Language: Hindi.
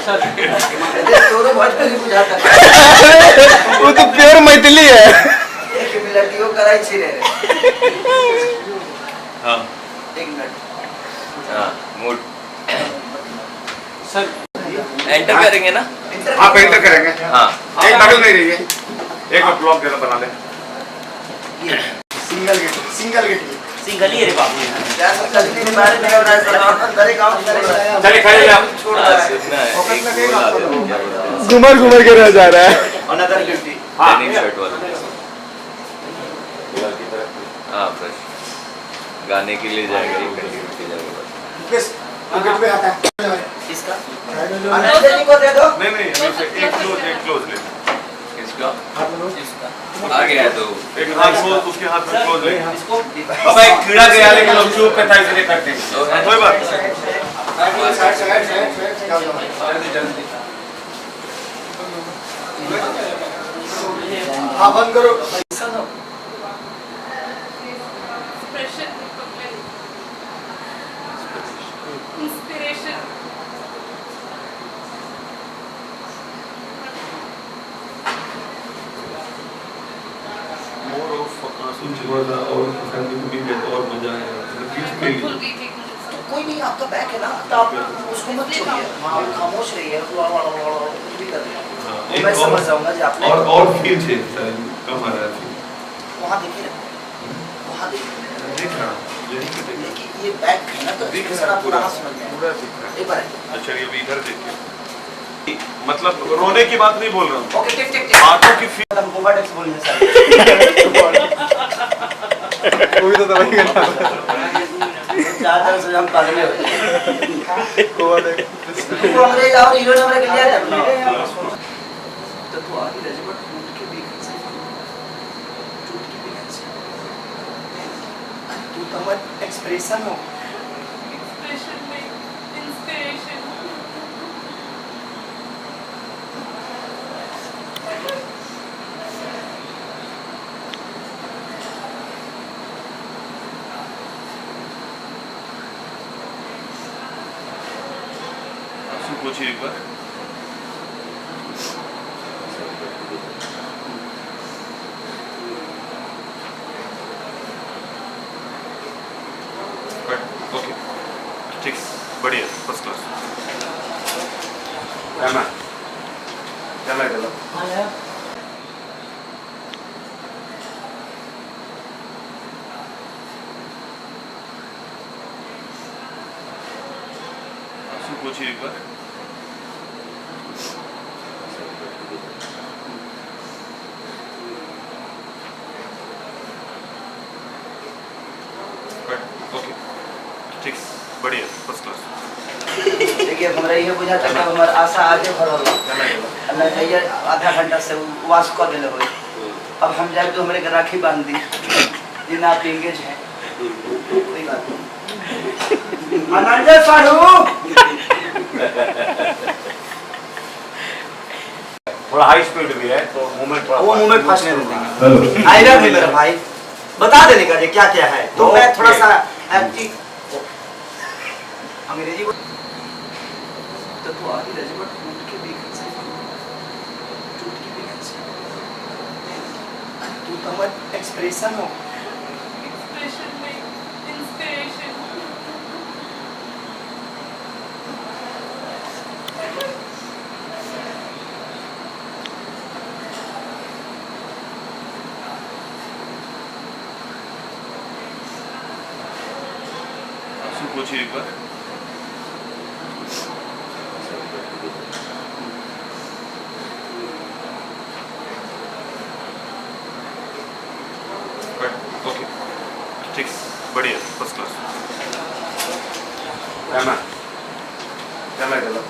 सर तो भोजपुरी बुझाता है। वो तो प्योर मैथिली है। एक लड़कियों कराई छिरे हाँ 1 मिनट। हाँ मूड सर एंटर करेंगे ना। आप एंटर करेंगे। हाँ एक बगल में रहिए, एक ब्लॉक जरा बना ले। सिंगल गेट सिंगल ही है रे बाबू। यार कल्टी के बारे में बता रहा है अंदर गांव में चलिए खड़े रहिए आप। छोड़ हाँ, रहा है सुनना है एक बोल आ गया, क्या बोला? घुमर घुमर के रह जा रहा है। Another duty. डेनिम शर्ट वाला हाँ फ्रेश गाने के लिए जाएगा ये कंटिन्यू किया जाएगा बस। बस टिकट पे आता है। इसका अनदर को दे दो। नहीं नहीं एक क्लोज ले। इसका इसका आ गया है तो एक हाथ को उसके हाथ में क्लोज ले। इसको अब एक कीड़ा गया लेकिन लोग चुप करता है इसलिए करते हैं। कोई बात नहीं। हाँ बंद करो। इंस्पिरेशन मोर ऑफ सुनने वाला और फैमिली को भी और मजा आएगा। भूल गई थी कोई नहीं आपका बैग है ना तो आप उसको मत छोड़िए। हाँ खामोश रहिए कुछ भी कर रहे मैं समझ जाऊंगा जी आपने और फील चाहिए सर कम आ रहा है वहाँ देखिए वहाँ देखिए देख रहा हूँ यही तो देख देखिए ये बैग है ना तो सर आप पूरा समझ गए पूरा दिख रहा है। एक बार अच्छा ये भी इधर देखिए मतलब रोने की बात नहीं बोल रहा हूँ ओके टिक टिक आंखों की फील हम कोवाडेक्स बोलेंगे सर वो भी तो दवाई का नाम है। ज्यादा से हम पागल हो कोवाडेक्स। तो अंग्रेज और हीरो ने हमारे लिया था तो तू आगे रह बट टूट के भी कैसे टूट के भी कैसे तू तो मत एक्सप्रेशन हो एक्सप्रेशन में इंस्पिरेशन पूछिए एक बार ओके ठीक बढ़िया फर्स्ट क्लास चला चलो पूछिए एक बार ओके ठीक बढ़िया फर्स्ट क्लास देखिए हमरा ये बुझा था कि हमर आशा आगे बढ़ल अल्लाह चाहिए आधा घंटा से वास कर देले होई अब हम जाए तो हमरे के राखी बांध दी दिन आप एंगेज हैं कोई बात नहीं अनंजय साहू थोड़ा हाई स्पीड भी है तो मूवमेंट वो मूवमेंट फास्ट नहीं देंगे आएगा भी मेरा भाई बता देने का क्या क्या है तो मैं थोड़ा सा एक्टिव अंग्रेजी तो तू आगे रह बट टूट के भी कैसे टूट के भी कैसे तू तो मत एक्सप्रेशन हो एक्सप्रेशन में इंस्पिरेशन पूछिए एक बार ओके ठीक बढ़िया फर्स्ट क्लास चला चलो